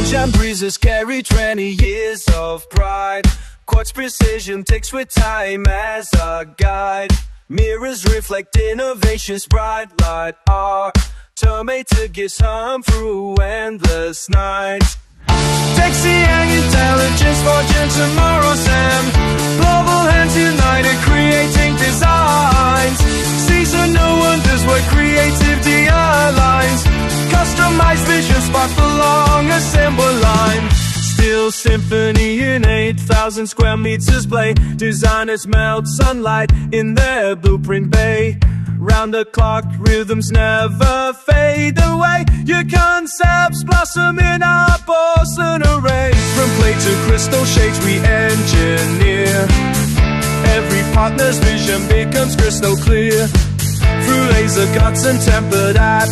Moonshine breezes carry 20 years of pride. Quartz precision takes with time as a guide. Mirrors reflect innovation's bright light. Our Terminator gets home through endless nights. Sexy and intelligence forging tomorrow's Sam. Global hands united creating designs. Season no wonders where creativity aligns. Customized vision spark the long assembly line. Steel symphony in 8,000 square meters play. Designers melt sunlight in their blueprint bay. Round the clock rhythms never fade away. Your concepts blossom in our porcelain array. From clay to crystal shades we engineer. Every partner's vision becomes crystal clear. Through laser cuts and tempered atmosphere.